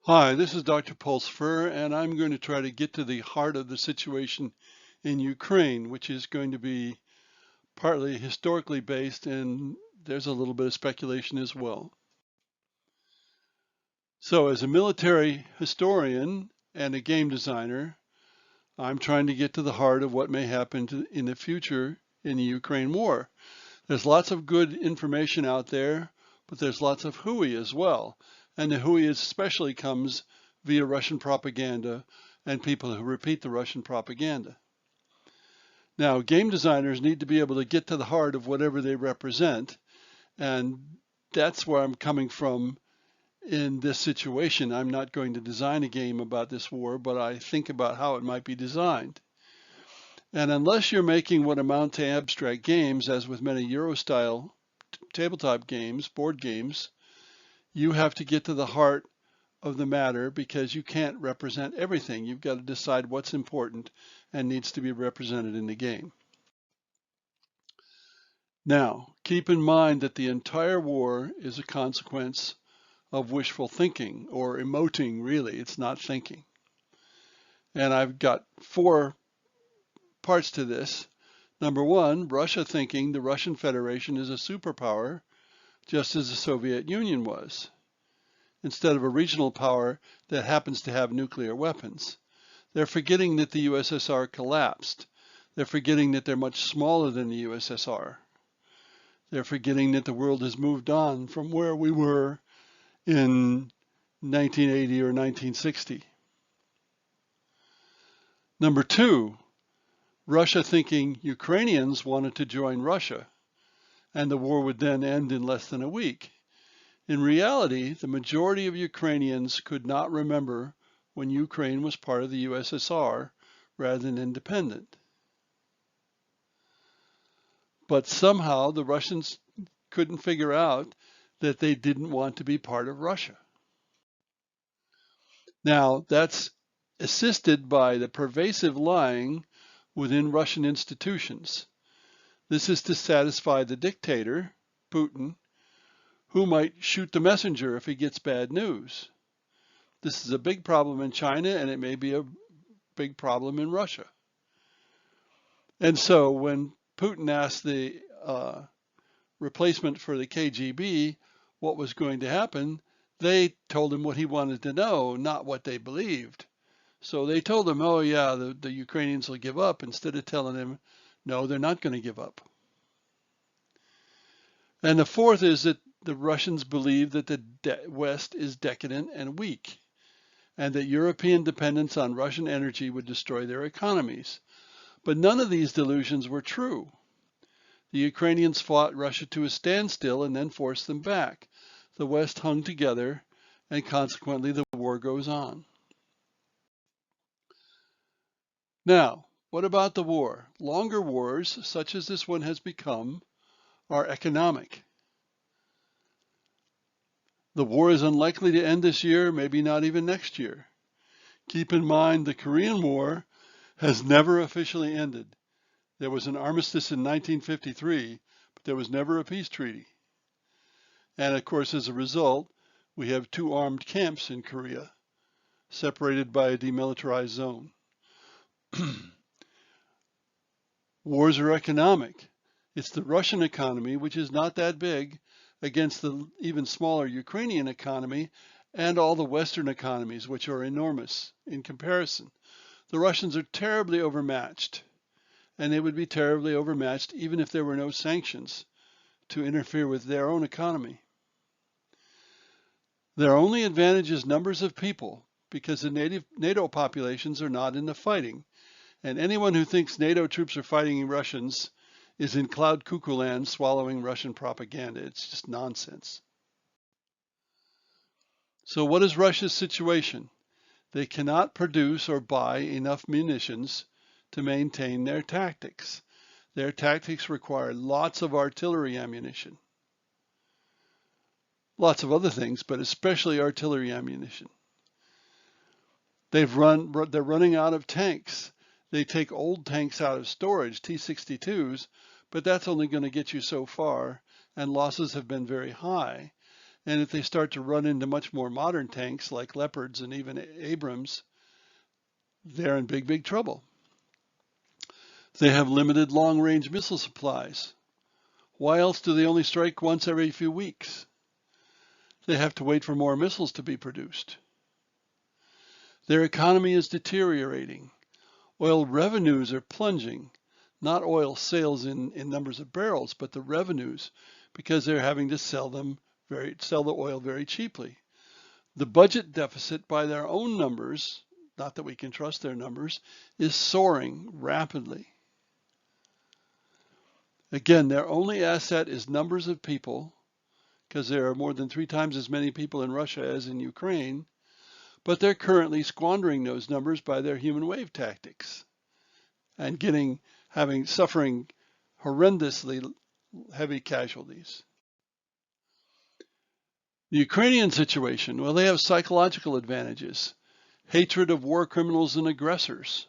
Hi, this is Dr. Pulsfer, and I'm going to try to get to the heart of the situation in Ukraine, which is going to be partly historically based, and there's a little bit of speculation as well. So, as a military historian and a game designer, I'm trying to get to the heart of what may happen in the future in the Ukraine war. There's lots of good information out there, but there's lots of hooey as well. And the hooey especially comes via Russian propaganda and people who repeat the Russian propaganda. Now, game designers need to be able to get to the heart of whatever they represent, and that's where I'm coming from in this situation. I'm not going to design a game about this war, but I think about how it might be designed. And unless you're making what amount to abstract games, as with many Euro-style tabletop games, board games, you have to get to the heart of the matter because you can't represent everything. You've got to decide what's important and needs to be represented in the game. Now, keep in mind that the entire war is a consequence of wishful thinking, or emoting, really. It's not thinking. And I've got 4 parts to this. Number 1, Russia thinking the Russian Federation is a superpower, just as the Soviet Union was, instead of a regional power that happens to have nuclear weapons. They're forgetting that the USSR collapsed. They're forgetting that they're much smaller than the USSR. They're forgetting that the world has moved on from where we were in 1980 or 1960. Number 2, Russia thinking Ukrainians wanted to join Russia, and the war would then end in less than a week. In reality, the majority of Ukrainians could not remember when Ukraine was part of the USSR rather than independent. But somehow the Russians couldn't figure out that they didn't want to be part of Russia. Now, that's assisted by the pervasive lying within Russian institutions. This is to satisfy the dictator, Putin, who might shoot the messenger if he gets bad news. This is a big problem in China, and it may be a big problem in Russia. And so when Putin asked the replacement for the KGB what was going to happen, they told him what he wanted to know, not what they believed. So they told him, oh yeah, the Ukrainians will give up, instead of telling him, no, they're not going to give up. And the fourth is that the Russians believe that the West is decadent and weak, and that European dependence on Russian energy would destroy their economies. But none of these delusions were true. The Ukrainians fought Russia to a standstill and then forced them back. The West hung together, and consequently the war goes on. Now, what about the war? Longer wars, such as this one has become, are economic. The war is unlikely to end this year, maybe not even next year. Keep in mind the Korean War has never officially ended. There was an armistice in 1953, but there was never a peace treaty. And of course, as a result, we have 2 armed camps in Korea, separated by a demilitarized zone. Wars are economic. It's the Russian economy, which is not that big, against the even smaller Ukrainian economy and all the Western economies, which are enormous in comparison. The Russians are terribly overmatched, and they would be terribly overmatched even if there were no sanctions to interfere with their own economy. Their only advantage is numbers of people, because the NATO populations are not in the fighting. And anyone who thinks NATO troops are fighting Russians is in cloud cuckoo land swallowing Russian propaganda. It's just nonsense. So what is Russia's situation? They cannot produce or buy enough munitions to maintain their tactics. Their tactics require lots of artillery ammunition. Lots of other things, but especially artillery ammunition. They're running out of tanks. They take old tanks out of storage, T-62s, but that's only going to get you so far, and losses have been very high. And if they start to run into much more modern tanks like Leopards and even Abrams, they're in big, big trouble. They have limited long-range missile supplies. Why else do they only strike once every few weeks? They have to wait for more missiles to be produced. Their economy is deteriorating. Oil revenues are plunging. Not oil sales in numbers of barrels, but the revenues, because they're having to sell the oil very cheaply. The budget deficit by their own numbers, not that we can trust their numbers, is soaring rapidly. Again, their only asset is numbers of people, because there are more than 3 times as many people in Russia as in Ukraine, but they're currently squandering those numbers by their human wave tactics and suffering horrendously heavy casualties. The Ukrainian situation, well, they have psychological advantages, hatred of war criminals and aggressors.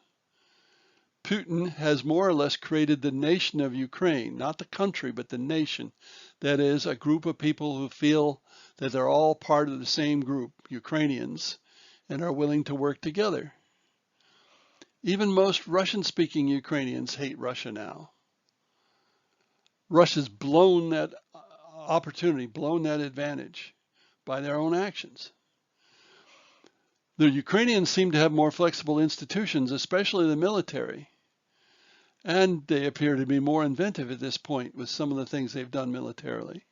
Putin has more or less created the nation of Ukraine, not the country, but the nation. That is, a group of people who feel that they're all part of the same group, Ukrainians, and are willing to work together. Even most Russian-speaking Ukrainians hate Russia now. Russia's blown that opportunity, blown that advantage by their own actions. The Ukrainians seem to have more flexible institutions, especially the military. And they appear to be more inventive at this point with some of the things they've done militarily.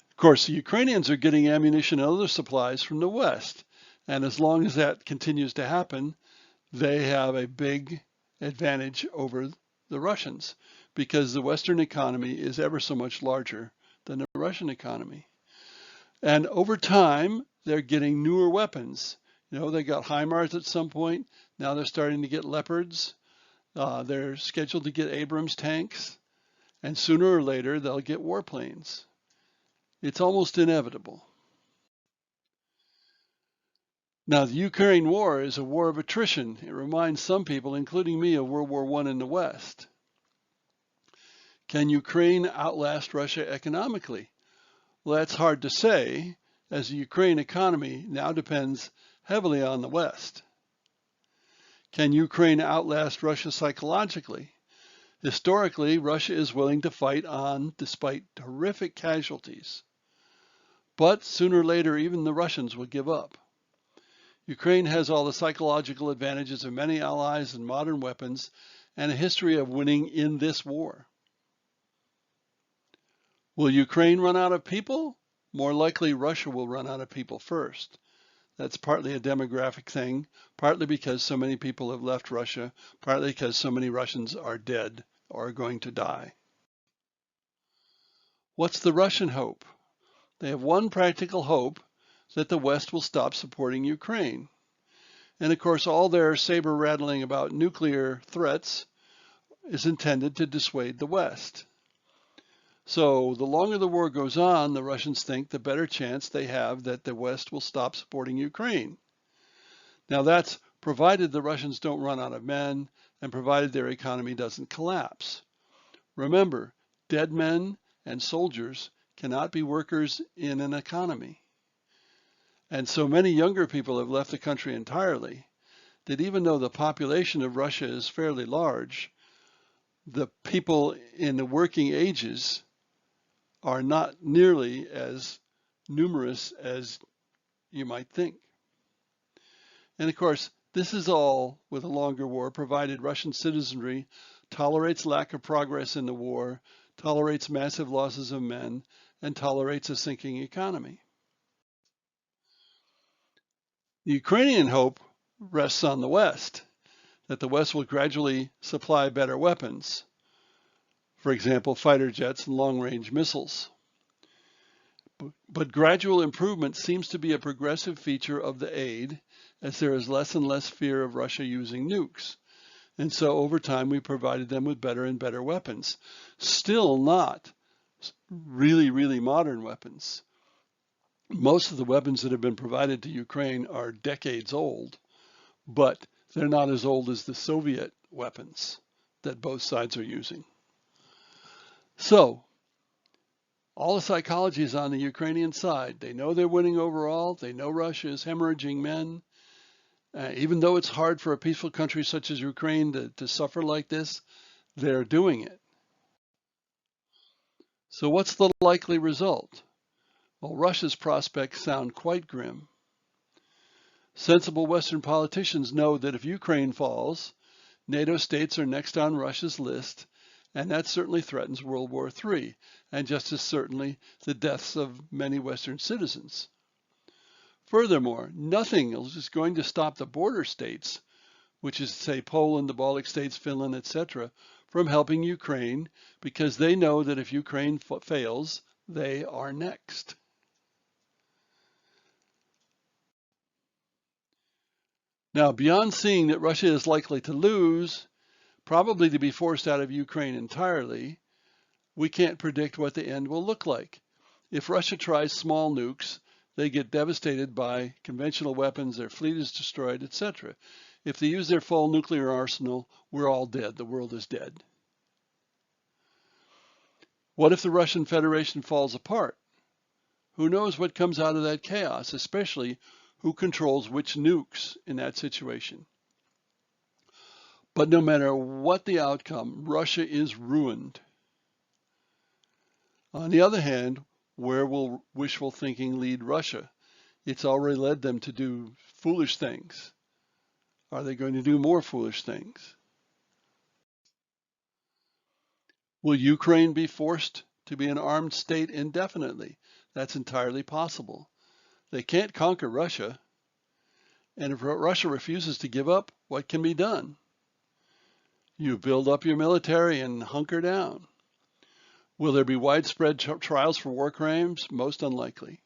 Of course, the Ukrainians are getting ammunition and other supplies from the West. And as long as that continues to happen, they have a big advantage over the Russians because the Western economy is ever so much larger than the Russian economy. And over time, they're getting newer weapons. You know, they got HIMARS at some point. Now they're starting to get Leopards. They're scheduled to get Abrams tanks. And sooner or later, they'll get warplanes. It's almost inevitable. Now, the Ukraine War is a war of attrition. It reminds some people, including me, of World War I in the West. Can Ukraine outlast Russia economically? Well, that's hard to say, as the Ukraine economy now depends heavily on the West. Can Ukraine outlast Russia psychologically? Historically, Russia is willing to fight on despite horrific casualties. But sooner or later, even the Russians will give up. Ukraine has all the psychological advantages of many allies and modern weapons and a history of winning in this war. Will Ukraine run out of people? More likely Russia will run out of people first. That's partly a demographic thing, partly because so many people have left Russia, partly because so many Russians are dead or are going to die. What's the Russian hope? They have one practical hope, that the West will stop supporting Ukraine. And of course, all their saber rattling about nuclear threats is intended to dissuade the West. So the longer the war goes on, the Russians think the better chance they have that the West will stop supporting Ukraine. Now that's provided the Russians don't run out of men and provided their economy doesn't collapse. Remember, dead men and soldiers cannot be workers in an economy. And so many younger people have left the country entirely that even though the population of Russia is fairly large, the people in the working ages are not nearly as numerous as you might think. And of course, this is all with a longer war, provided Russian citizenry tolerates lack of progress in the war, tolerates massive losses of men, and tolerates a sinking economy. The Ukrainian hope rests on the West, that the West will gradually supply better weapons. For example, fighter jets and long-range missiles. But gradual improvement seems to be a progressive feature of the aid, as there is less and less fear of Russia using nukes. And so over time, we provided them with better and better weapons. Still not really, really modern weapons. Most of the weapons that have been provided to Ukraine are decades old, but they're not as old as the Soviet weapons that both sides are using. So All the psychology is on the Ukrainian side. They know they're winning overall. They know Russia is hemorrhaging men. Even though it's hard for a peaceful country such as Ukraine to suffer like this, they're doing it. So what's the likely result? Well, Russia's prospects sound quite grim. Sensible Western politicians know that if Ukraine falls, NATO states are next on Russia's list, and that certainly threatens World War III, and just as certainly the deaths of many Western citizens. Furthermore, nothing is going to stop the border states, which is, say, Poland, the Baltic states, Finland, etc., from helping Ukraine, because they know that if Ukraine fails, they are next. Now, beyond seeing that Russia is likely to lose, probably to be forced out of Ukraine entirely, we can't predict what the end will look like. If Russia tries small nukes, they get devastated by conventional weapons, their fleet is destroyed, etc. If they use their full nuclear arsenal, we're all dead. The world is dead. What if the Russian Federation falls apart? Who knows what comes out of that chaos, especially who controls which nukes in that situation. But no matter what the outcome, Russia is ruined. On the other hand, where will wishful thinking lead Russia? It's already led them to do foolish things. Are they going to do more foolish things? Will Ukraine be forced to be an armed state indefinitely? That's entirely possible. They can't conquer Russia. And if Russia refuses to give up, what can be done? You build up your military and hunker down. Will there be widespread trials for war crimes? Most unlikely,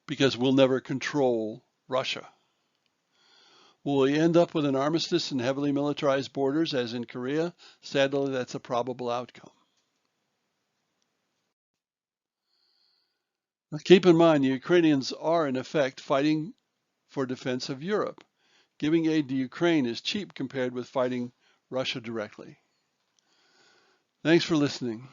because we'll never control Russia. Will we end up with an armistice and heavily militarized borders as in Korea? Sadly, that's a probable outcome. Now, keep in mind, the Ukrainians are in effect fighting for defense of Europe. Giving aid to Ukraine is cheap compared with fighting Russia directly. Thanks for listening.